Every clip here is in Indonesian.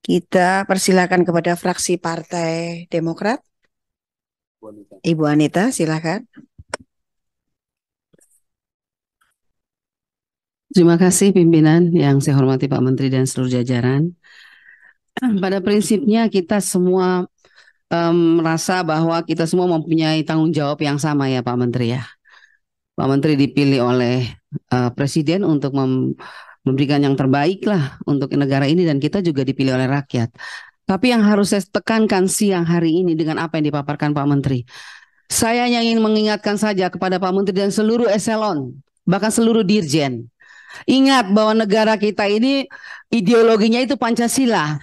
Kita persilakan kepada fraksi Partai Demokrat. Ibu Anita, silakan. Terima kasih pimpinan yang saya hormati Pak Menteri dan seluruh jajaran. Pada prinsipnya kita semua merasa bahwa kita semua mempunyai tanggung jawab yang sama ya Pak Menteri ya. Pak Menteri dipilih oleh Presiden untuk memberikan yang terbaik lah untuk negara ini dan kita juga dipilih oleh rakyat. Tapi yang harus saya tekankan siang hari ini dengan apa yang dipaparkan Pak Menteri. Saya yang ingin mengingatkan saja kepada Pak Menteri dan seluruh eselon, bahkan seluruh dirjen. Ingat bahwa negara kita ini ideologinya itu Pancasila.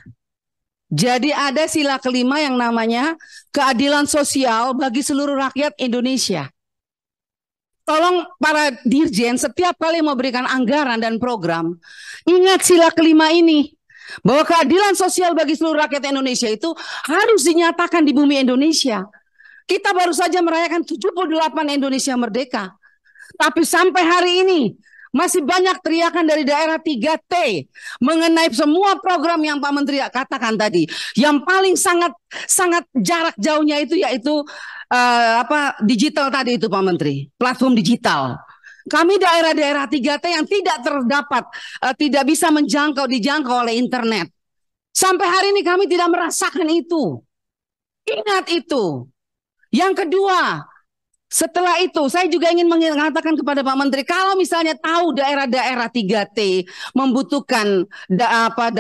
Jadi ada sila kelima yang namanya keadilan sosial bagi seluruh rakyat Indonesia. Tolong para dirjen setiap kali memberikan anggaran dan program, ingat sila kelima ini. Bahwa keadilan sosial bagi seluruh rakyat Indonesia itu harus dinyatakan di bumi Indonesia. Kita baru saja merayakan 78 Indonesia Merdeka. Tapi sampai hari ini masih banyak teriakan dari daerah 3T mengenai semua program yang Pak Menteri katakan tadi. Yang paling sangat jarak jauhnya itu yaitu digital tadi itu Pak Menteri, platform digital. Kami daerah-daerah 3T yang tidak terdapat, tidak bisa dijangkau oleh internet. Sampai hari ini kami tidak merasakan itu. Ingat itu. Yang kedua, setelah itu saya juga ingin mengatakan kepada Pak Menteri, kalau misalnya tahu daerah-daerah 3T membutuhkan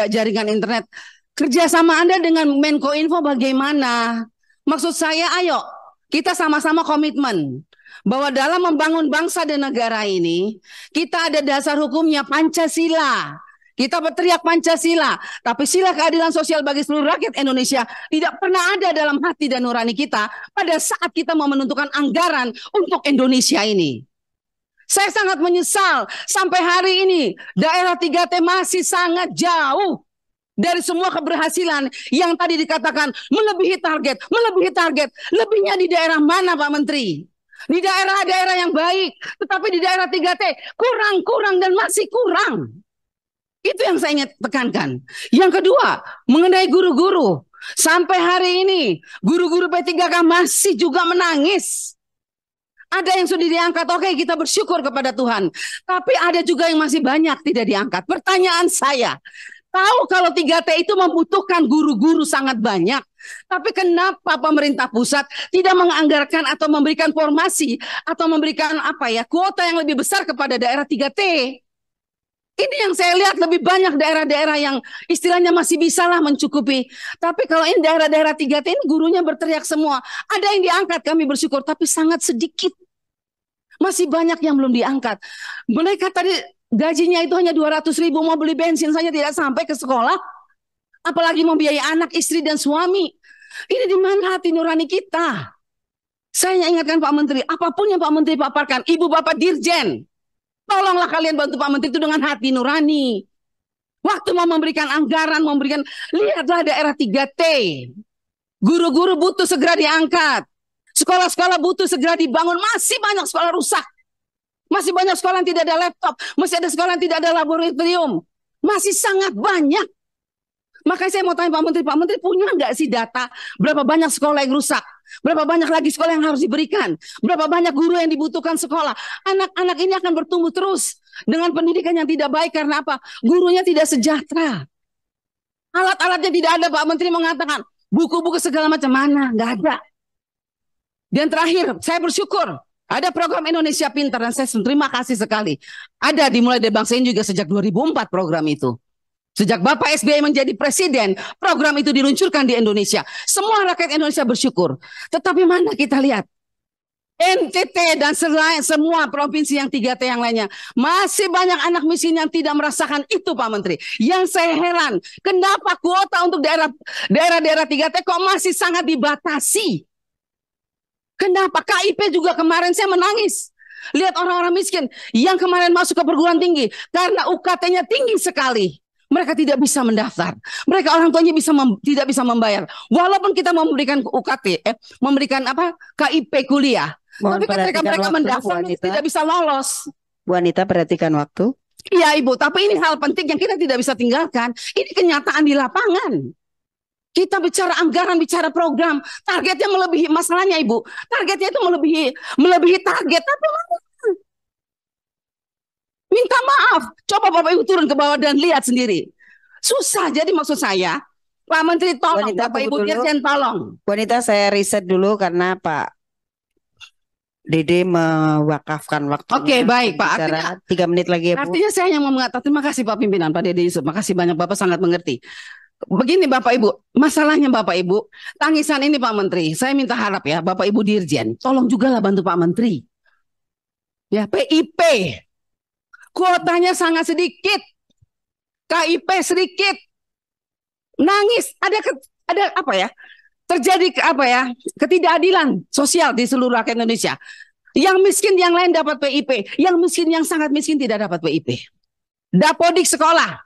jaringan internet, kerjasama Anda dengan Menkominfo bagaimana? Maksud saya, ayo kita sama-sama komitmen bahwa dalam membangun bangsa dan negara ini, kita ada dasar hukumnya Pancasila. Kita berteriak Pancasila, tapi sila keadilan sosial bagi seluruh rakyat Indonesia tidak pernah ada dalam hati dan nurani kita pada saat kita mau menentukan anggaran untuk Indonesia ini. Saya sangat menyesal sampai hari ini daerah 3T masih sangat jauh dari semua keberhasilan yang tadi dikatakan melebihi target. Lebihnya di daerah mana Pak Menteri? Di daerah-daerah yang baik, tetapi di daerah 3T kurang dan masih kurang. Itu yang saya ingin tekankan. Yang kedua, mengenai guru-guru. Sampai hari ini, guru-guru P3K masih juga menangis. Ada yang sudah diangkat, oke kita bersyukur kepada Tuhan. Tapi ada juga yang masih banyak tidak diangkat. Pertanyaan saya, tahu kalau 3T itu membutuhkan guru-guru sangat banyak. Tapi kenapa pemerintah pusat tidak menganggarkan atau memberikan formasi atau memberikan kuota yang lebih besar kepada daerah 3T? Ini yang saya lihat lebih banyak daerah-daerah yang istilahnya masih bisalah mencukupi. Tapi kalau ini daerah-daerah 3T ini gurunya berteriak semua. Ada yang diangkat, kami bersyukur, tapi sangat sedikit. Masih banyak yang belum diangkat. Mereka tadi gajinya itu hanya 200.000, mau beli bensin saja tidak sampai ke sekolah. Apalagi membiayai anak, istri, dan suami. Ini di mana hati nurani kita? Saya ingatkan Pak Menteri, apapun yang Pak Menteri paparkan, Ibu Bapak Dirjen, tolonglah kalian bantu Pak Menteri itu dengan hati nurani. Waktu mau memberikan anggaran, lihatlah daerah 3T. Guru-guru butuh segera diangkat. Sekolah-sekolah butuh segera dibangun. Masih banyak sekolah rusak. Masih banyak sekolah yang tidak ada laptop. Masih ada sekolah yang tidak ada laboratorium. Masih sangat banyak. Makanya saya mau tanya Pak Menteri punya nggak sih data berapa banyak sekolah yang rusak? Berapa banyak lagi sekolah yang harus diberikan? Berapa banyak guru yang dibutuhkan sekolah? Anak-anak ini akan bertumbuh terus dengan pendidikan yang tidak baik karena apa? Gurunya tidak sejahtera. Alat-alatnya tidak ada. Pak Menteri mengatakan buku-buku segala macam mana? Nggak ada. Dan terakhir, saya bersyukur ada program Indonesia Pintar dan saya terima kasih sekali. Ada dimulai dari bangsa ini juga sejak 2004 program itu. Sejak Bapak SBY menjadi presiden, program itu diluncurkan di Indonesia. Semua rakyat Indonesia bersyukur. Tetapi mana kita lihat? NTT dan semua provinsi yang 3T yang lainnya. Masih banyak anak miskin yang tidak merasakan itu Pak Menteri. Yang saya heran, kenapa kuota untuk daerah-daerah 3T kok masih sangat dibatasi? Kenapa? KIP juga kemarin saya menangis. Lihat orang-orang miskin yang kemarin masuk ke perguruan tinggi. Karena UKT-nya tinggi sekali. Mereka tidak bisa mendaftar. Mereka orang tuanya tidak bisa membayar. Walaupun kita memberikan UKT, memberikan KIP kuliah. Mohon tapi ketika mereka waktu, mendaftar tidak bisa lolos. Bu Anita, perhatikan waktu. Iya Ibu, tapi ini hal penting yang kita tidak bisa tinggalkan. Ini kenyataan di lapangan. Kita bicara anggaran, bicara program, targetnya melebihi masalahnya Ibu. Targetnya itu melebihi target. Tapi minta maaf. Coba Bapak Ibu turun ke bawah dan lihat sendiri. Susah. Jadi maksud saya, Pak Menteri tolong, Wanita, Bapak tunggu Ibu dulu. Dirjen tolong. Wanita, saya riset dulu karena Pak Dede mewakafkan waktunya. Oke, baik Pak. Bicara 3 menit lagi ya Bu. Artinya saya yang mau mengatakan terima kasih Pak Pimpinan, Pak Dede Yusuf. Makasih banyak, Bapak sangat mengerti. Begini Bapak Ibu, masalahnya Bapak Ibu, tangisan ini Pak Menteri, saya minta harap ya Bapak Ibu Dirjen, tolong juga lah bantu Pak Menteri. Ya, PIP, kuotanya sangat sedikit, KIP sedikit, nangis, ada apa ya? Terjadi ketidakadilan sosial di seluruh rakyat Indonesia. Yang miskin yang lain dapat PIP, yang miskin yang sangat miskin tidak dapat PIP. Dapodik sekolah,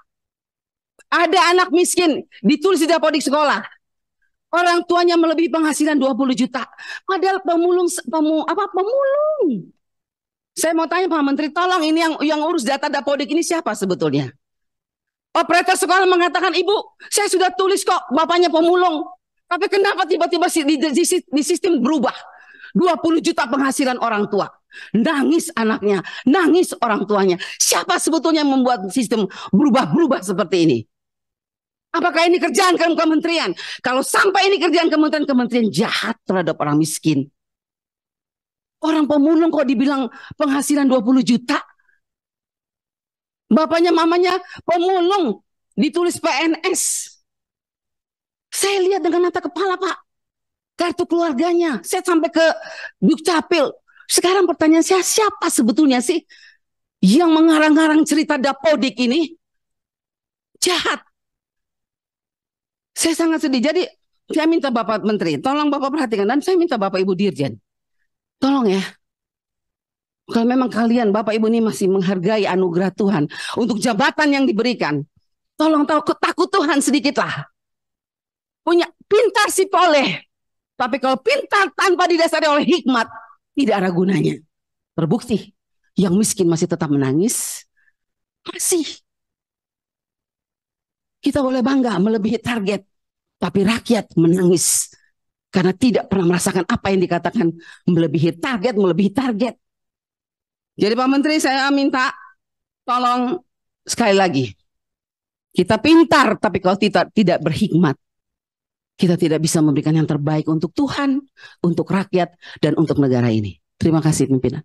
ada anak miskin ditulis di dapodik sekolah, orang tuanya melebihi penghasilan 20 juta, padahal pemulung. Saya mau tanya Pak Menteri, tolong ini yang urus data dapodik ini siapa sebetulnya? Operator sekolah mengatakan, Ibu, saya sudah tulis kok bapaknya pemulung. Tapi kenapa tiba-tiba di sistem berubah? 20 juta penghasilan orang tua. Nangis anaknya, nangis orang tuanya. Siapa sebetulnya yang membuat sistem berubah-berubah seperti ini? Apakah ini kerjaan kementerian? Kalau sampai ini kerjaan kementerian jahat terhadap orang miskin. Orang pemulung kok dibilang penghasilan 20 juta? Bapaknya mamanya pemulung, ditulis PNS. Saya lihat dengan mata kepala Pak, kartu keluarganya, saya sampai ke Dukcapil. Sekarang pertanyaan saya, siapa sebetulnya sih yang mengarang-arang cerita dapodik ini? Jahat. Saya sangat sedih. Jadi saya minta Bapak Menteri, tolong Bapak perhatikan, dan saya minta Bapak Ibu Dirjen, tolong ya. Kalau memang kalian Bapak Ibu ini masih menghargai anugerah Tuhan untuk jabatan yang diberikan, tolong tahu takut Tuhan sedikitlah. Punya pintar sih boleh, tapi kalau pintar tanpa didasari oleh hikmat, tidak ada gunanya. Terbukti, yang miskin masih tetap menangis. Masih. Kita boleh bangga melebihi target, tapi rakyat menangis karena tidak pernah merasakan apa yang dikatakan melebihi target. Jadi Pak Menteri, saya minta tolong sekali lagi. Kita pintar, tapi kalau tidak berhikmat, kita tidak bisa memberikan yang terbaik untuk Tuhan, untuk rakyat, dan untuk negara ini. Terima kasih pimpinan.